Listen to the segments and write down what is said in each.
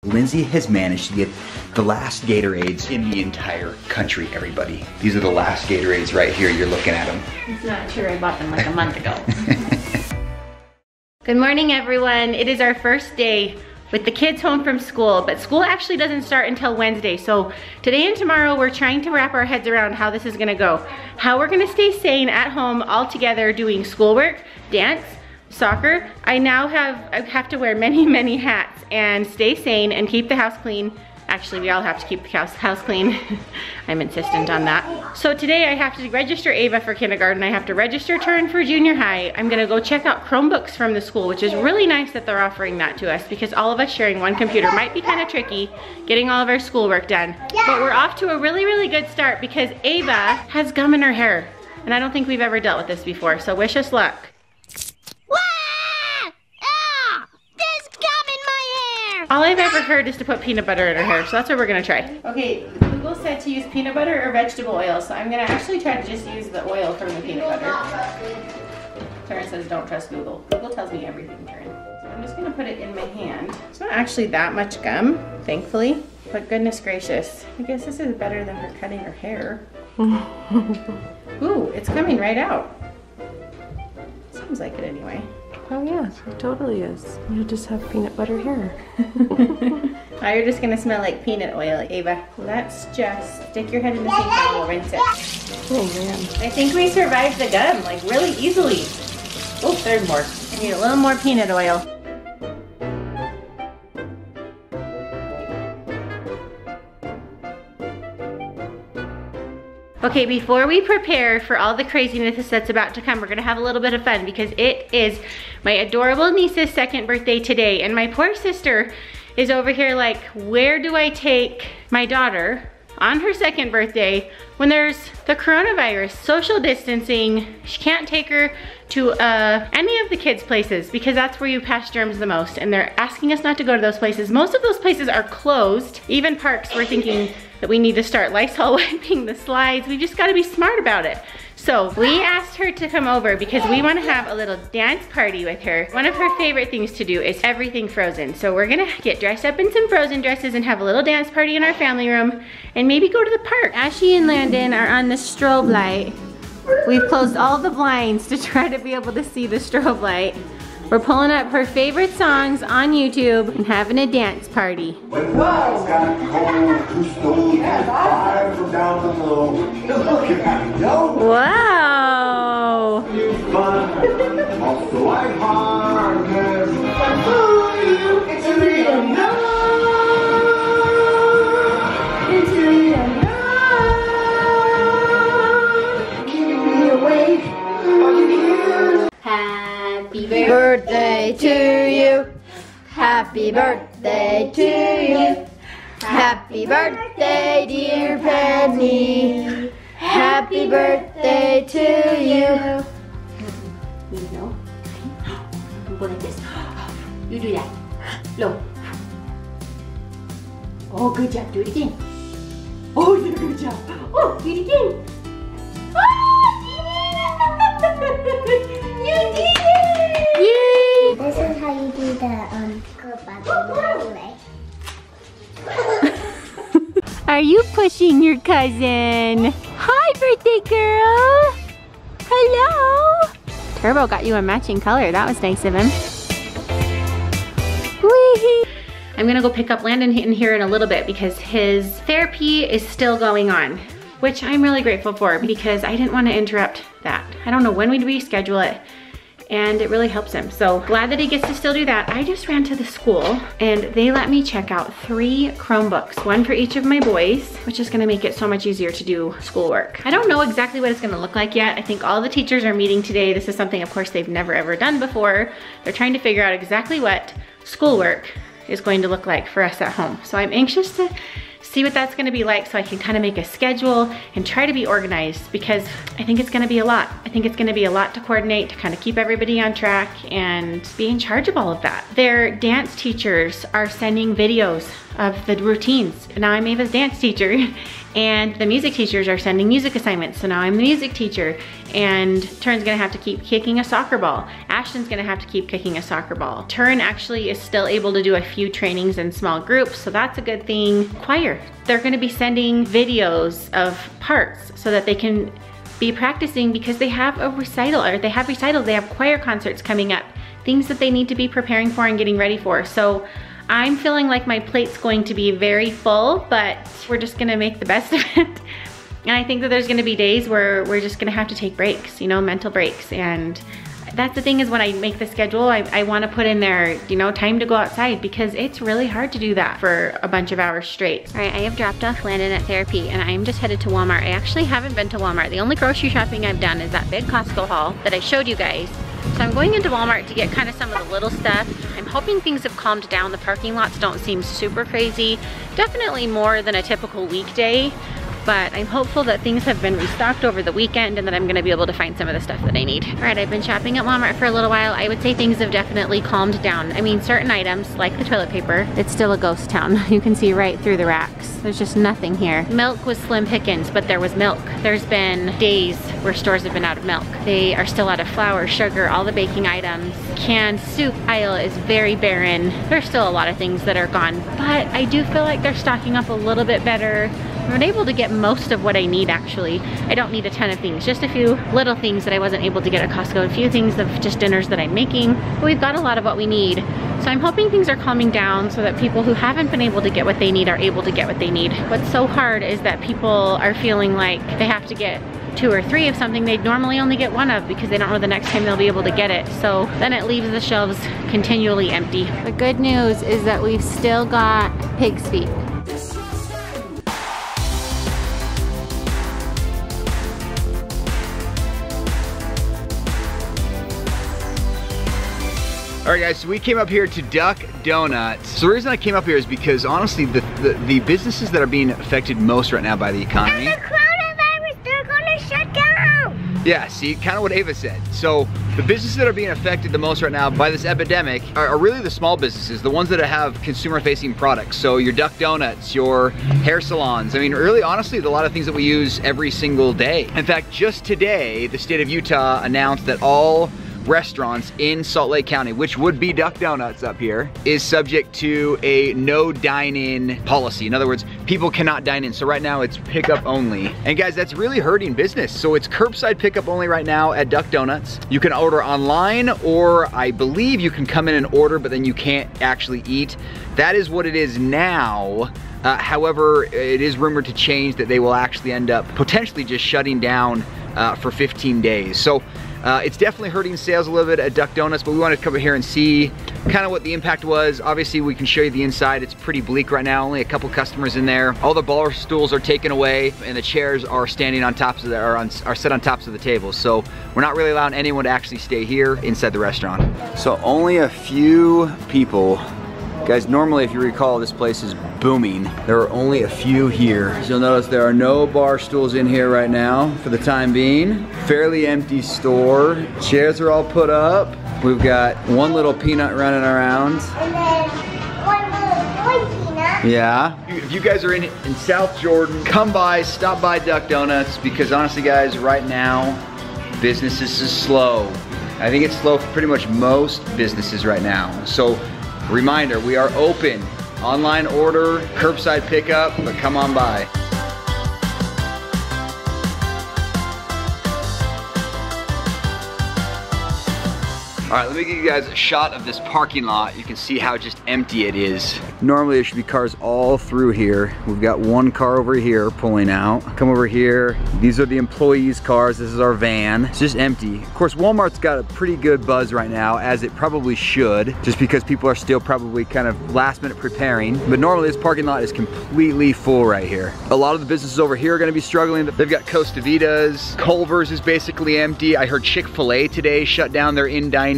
Lindsay has managed to get the last Gatorades in the entire country, everybody. These are the last Gatorades right here. You're looking at them. It's not true. I bought them like a month ago. Good morning, everyone. It is our first day with the kids home from school, but school actually doesn't start until Wednesday. So today and tomorrow, we're trying to wrap our heads around how this is gonna go. How we're gonna stay sane at home all together doing schoolwork, dance, soccer. I have to wear many hats and stay sane and keep the house clean. Actually, we all have to keep the house clean. I'm insistent on that. So today I have to register Ava for kindergarten. I have to register Turin for junior high. I'm gonna go check out Chromebooks from the school, which is really nice that they're offering that to us because all of us sharing one computer might be kind of tricky getting all of our schoolwork done. But we're off to a really good start because Ava has gum in her hair. And I don't think we've ever dealt with this before, so wish us luck. All I've ever heard is to put peanut butter in her hair, so that's what we're gonna try. Okay, Google said to use peanut butter or vegetable oil, so I'm gonna actually try to just use the oil from the peanut butter. Turin says don't trust Google. Google tells me everything, Turin. So I'm just gonna put it in my hand. It's not actually that much gum, thankfully, but goodness gracious. I guess this is better than her cutting her hair. Ooh, it's coming right out. Seems like it anyway. Oh yeah, it totally is. You just have peanut butter hair. Now you're just gonna smell like peanut oil, Ava. Let's just stick your head in the sink and we'll rinse it. Oh man. I think we survived the gum, like really easily. Oh, there's more. I need a little more peanut oil. Okay, before we prepare for all the craziness that's about to come, we're gonna have a little bit of fun because it is my adorable niece's second birthday today, and my poor sister is over here like, where do I take my daughter on her second birthday when there's the coronavirus, social distancing? She can't take her to any of the kids' places because that's where you pass germs the most, and they're asking us not to go to those places. Most of those places are closed. Even parks, we're thinking that we need to start Lysol wiping the slides. We just gotta be smart about it. So we asked her to come over because we wanna have a little dance party with her. One of her favorite things to do is everything Frozen. So we're gonna get dressed up in some Frozen dresses and have a little dance party in our family room and maybe go to the park. Ashley and Landon are on the strobe light. We've closed all the blinds to try to be able to see the strobe light. We're pulling up her favorite songs on YouTube and having a dance party. Wow! Happy birthday to you. Happy birthday to you. Happy birthday, dear Penny. Happy birthday to you. You know, go like this. You do that. Low. Oh, good job. Do it again. Oh, you did a good job. Oh, do it again. You did it! Yay! This is how you do the go back. Are you pushing your cousin? Hi, birthday girl! Hello! Turbo got you a matching color. That was nice of him. Whee! I'm gonna go pick up Landon in here in a little bit because his therapy is still going on, which I'm really grateful for because I didn't want to interrupt that. I don't know when we'd reschedule it, and it really helps him. So glad that he gets to still do that. I just ran to the school and they let me check out 3 Chromebooks, one for each of my boys, which is gonna make it so much easier to do schoolwork. I don't know exactly what it's gonna look like yet. I think all the teachers are meeting today. This is something, of course, they've never ever done before. They're trying to figure out exactly what schoolwork is going to look like for us at home. So I'm anxious to see what that's gonna be like so I can kind of make a schedule and try to be organized because I think it's gonna be a lot. I think it's gonna be a lot to coordinate to kind of keep everybody on track and be in charge of all of that. Their dance teachers are sending videos of the routines. Now I'm Ava's dance teacher and the music teachers are sending music assignments. So now I'm the music teacher and Turn's gonna have to keep kicking a soccer ball. Ashton's gonna have to keep kicking a soccer ball. Turn actually is still able to do a few trainings in small groups, so that's a good thing. Choir, they're gonna be sending videos of parts so that they can be practicing because they have a recital, or they have choir concerts coming up, things that they need to be preparing for and getting ready for. So I'm feeling like my plate's going to be very full, but we're just gonna make the best of it. And I think that there's gonna be days where we're just gonna have to take breaks, you know, mental breaks. And that's the thing, is when I make the schedule, I wanna put in there, you know, time to go outside, because it's really hard to do that for a bunch of hours straight. All right, I have dropped off Landon at therapy and I'm just headed to Walmart. I actually haven't been to Walmart. The only grocery shopping I've done is that big Costco haul that I showed you guys. So I'm going into Walmart to get kind of some of the little stuff. I'm hoping things have calmed down. The parking lots don't seem super crazy. Definitely more than a typical weekday, but I'm hopeful that things have been restocked over the weekend and that I'm gonna be able to find some of the stuff that I need. All right, I've been shopping at Walmart for a little while. I would say things have definitely calmed down. I mean, certain items, like the toilet paper, it's still a ghost town. You can see right through the racks. There's just nothing here. Milk was slim pickings, but there was milk. There's been days where stores have been out of milk. They are still out of flour, sugar, all the baking items. Canned soup aisle is very barren. There's still a lot of things that are gone, but I do feel like they're stocking up a little bit better. I've been able to get most of what I need, actually. I don't need a ton of things, just a few little things that I wasn't able to get at Costco, a few things of just dinners that I'm making, but we've got a lot of what we need. So I'm hoping things are calming down so that people who haven't been able to get what they need are able to get what they need. What's so hard is that people are feeling like they have to get 2 or 3 of something they'd normally only get 1 of because they don't know the next time they'll be able to get it. So then it leaves the shelves continually empty. The good news is that we've still got pig's feet. All right, guys, so we came up here to Duck Donuts. So the reason I came up here is because honestly, the businesses that are being affected most right now by the economy. And the coronavirus, they're gonna shut down. Yeah, see, kind of what Ava said. So the businesses that are being affected the most right now by this epidemic are really the small businesses, the ones that have consumer-facing products. So your Duck Donuts, your hair salons. I mean, really, honestly, a lot of things that we use every single day. In fact, just today, the state of Utah announced that all restaurants in Salt Lake County, which would be Duck Donuts up here, is subject to a no dine-in policy. In other words, people cannot dine in. So right now it's pickup only. And guys, that's really hurting business. So it's curbside pickup only right now at Duck Donuts. You can order online, or I believe you can come in and order, but then you can't actually eat. That is what it is now. However, it is rumored to change, that they will actually end up potentially just shutting down for 15 days. So it's definitely hurting sales a little bit at Duck Donuts, but we wanted to come here and see kind of what the impact was. Obviously, we can show you the inside. It's pretty bleak right now. Only a couple customers in there. All the bar stools are taken away, and the chairs are standing on tops of are set on tops of the tables. So we're not really allowing anyone to actually stay here inside the restaurant. So only a few people. Guys, normally, if you recall, this place is booming. There are only a few here. So you'll notice there are no bar stools in here right now for the time being. Fairly empty store. Chairs are all put up. We've got one little peanut running around. And then one little boy peanut. Yeah. If you guys are in South Jordan, come by, stop by Duck Donuts, because honestly, guys, right now, business is slow. I think it's slow for pretty much most businesses right now. So, reminder, we are open. Online order, curbside pickup, but come on by. All right, let me give you guys a shot of this parking lot. You can see how just empty it is. Normally there should be cars all through here. We've got one car over here pulling out. Come over here. These are the employees' cars. This is our van. It's just empty. Of course, Walmart's got a pretty good buzz right now, as it probably should, just because people are still probably kind of last minute preparing. But normally this parking lot is completely full right here. A lot of the businesses over here are gonna be struggling. They've got Costa Vitas. Culver's is basically empty. I heard Chick-fil-A today shut down their in-dining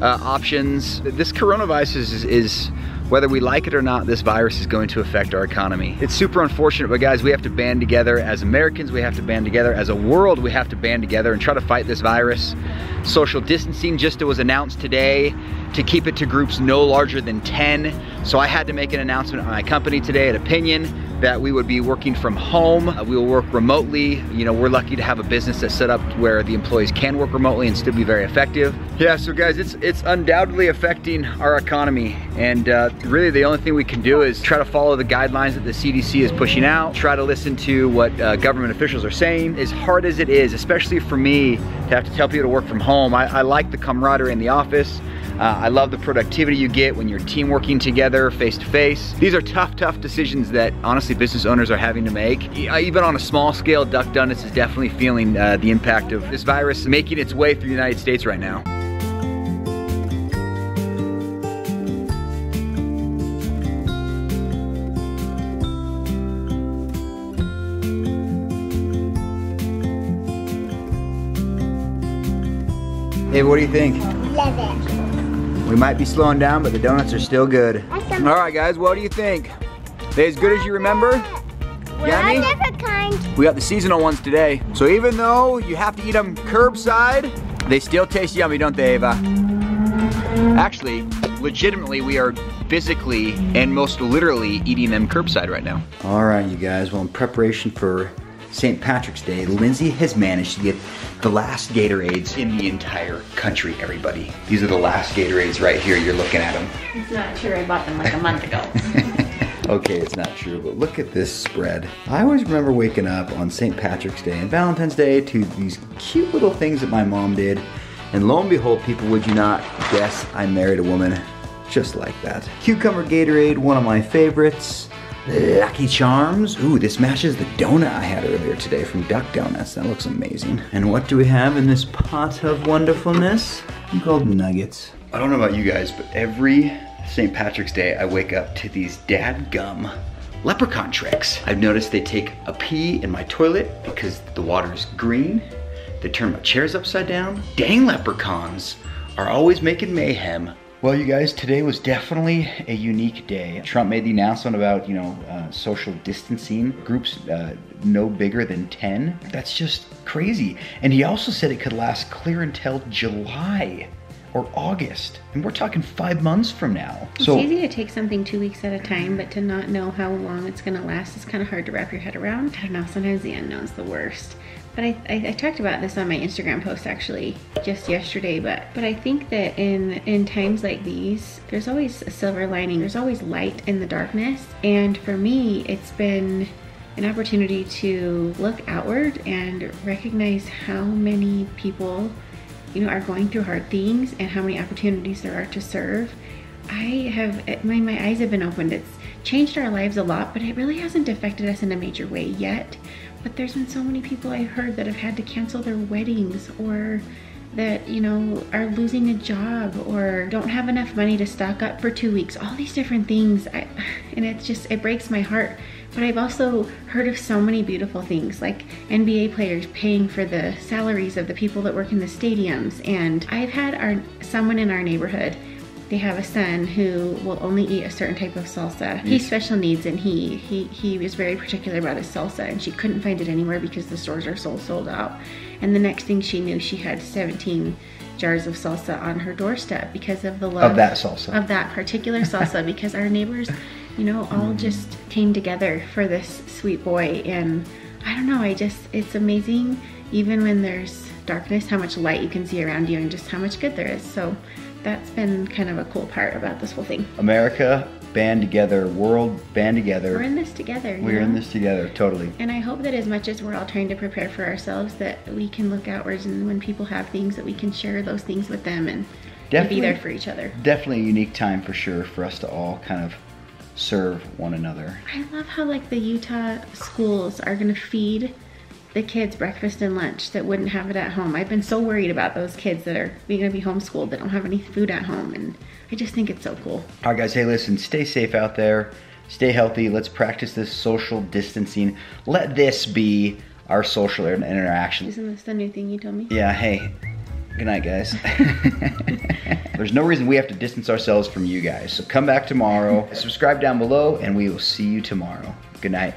options. This coronavirus is, whether we like it or not, this virus is going to affect our economy. It's super unfortunate, but guys, we have to band together as Americans. We have to band together as a world. We have to band together and try to fight this virus. Social distancing just was announced today to keep it to groups no larger than 10. So I had to make an announcement on my company today at Opinion that we would be working from home. We will work remotely. You know, we're lucky to have a business that's set up where the employees can work remotely and still be very effective. Yeah, so guys, it's undoubtedly affecting our economy. And really the only thing we can do is try to follow the guidelines that the CDC is pushing out, try to listen to what government officials are saying. As hard as it is, especially for me to have to tell people to work from home, I like the camaraderie in the office. I love the productivity you get when you're team working together face to face. These are tough decisions that honestly business owners are having to make. Even on a small scale, Duck Donuts is definitely feeling the impact of this virus making its way through the United States right now. Hey, what do you think? Love it. We might be slowing down, but the donuts are still good. Awesome. All right, guys, what do you think? They as good as you remember? Yummy? Different kind. We got the seasonal ones today. So even though you have to eat them curbside, they still taste yummy, don't they, Ava? Actually, legitimately, we are physically and most literally eating them curbside right now. All right, you guys, well, in preparation for St. Patrick's Day, Lindsay has managed to get the last Gatorades in the entire country, everybody. These are the last Gatorades right here, you're looking at them. It's not true, I bought them like a month ago. Okay, it's not true, but look at this spread. I always remember waking up on St. Patrick's Day and Valentine's Day to these cute little things that my mom did. And lo and behold, people, would you not guess I married a woman just like that. Cucumber Gatorade, one of my favorites. Lucky Charms. Ooh, this matches the donut I had earlier today from Duck Donuts. That looks amazing. And what do we have in this pot of wonderfulness? Called nuggets. I don't know about you guys, but every St. Patrick's Day I wake up to these dadgum leprechaun tricks. I've noticed they take a pee in my toilet because the water is green. They turn my chairs upside down. Dang leprechauns are always making mayhem. Well, you guys, today was definitely a unique day. Trump made the announcement about, social distancing, groups no bigger than 10. That's just crazy. And he also said it could last clear until July or August. And we're talking 5 months from now. It's easy to take something 2 weeks at a time, but to not know how long it's gonna last is kind of hard to wrap your head around. I don't know, sometimes the unknown's the worst. But I talked about this on my Instagram post actually just yesterday, but I think that in times like these, there's always a silver lining. There's always light in the darkness. And for me, it's been an opportunity to look outward and recognize how many people, are going through hard things and how many opportunities there are to serve. My eyes have been opened. It's changed our lives a lot, but it really hasn't affected us in a major way yet. But there's been so many people I've heard that have had to cancel their weddings, or that, are losing a job, or don't have enough money to stock up for 2 weeks, all these different things. And it breaks my heart. But I've also heard of so many beautiful things, like NBA players paying for the salaries of the people that work in the stadiums. And I've had someone in our neighborhood, they have a son who will only eat a certain type of salsa. He's special needs, and he was very particular about his salsa, and she couldn't find it anywhere because the stores are sold out. And the next thing she knew, she had 17 jars of salsa on her doorstep because of the love of that salsa. Of that particular salsa, because our neighbors, all just came together for this sweet boy. And I don't know, it's amazing, even when there's darkness, how much light you can see around you and just how much good there is. So that's been kind of a cool part about this whole thing. America, band together, world, band together. We're in this together. We're in this together, totally. And I hope that as much as we're all trying to prepare for ourselves, that we can look outwards, and when people have things, that we can share those things with them and be there for each other. Definitely a unique time for sure for us to all kind of serve one another. I love how the Utah schools are gonna feed the kids breakfast and lunch that wouldn't have it at home. I've been so worried about those kids that are gonna be homeschooled that don't have any food at home, and I just think it's so cool. All right, guys, hey, listen, stay safe out there. Stay healthy. Let's practice this social distancing. Let this be our social interaction. Isn't this the new thing you told me? Yeah, hey, good night, guys. There's no reason we have to distance ourselves from you guys. So come back tomorrow, subscribe down below, and we will see you tomorrow. Good night.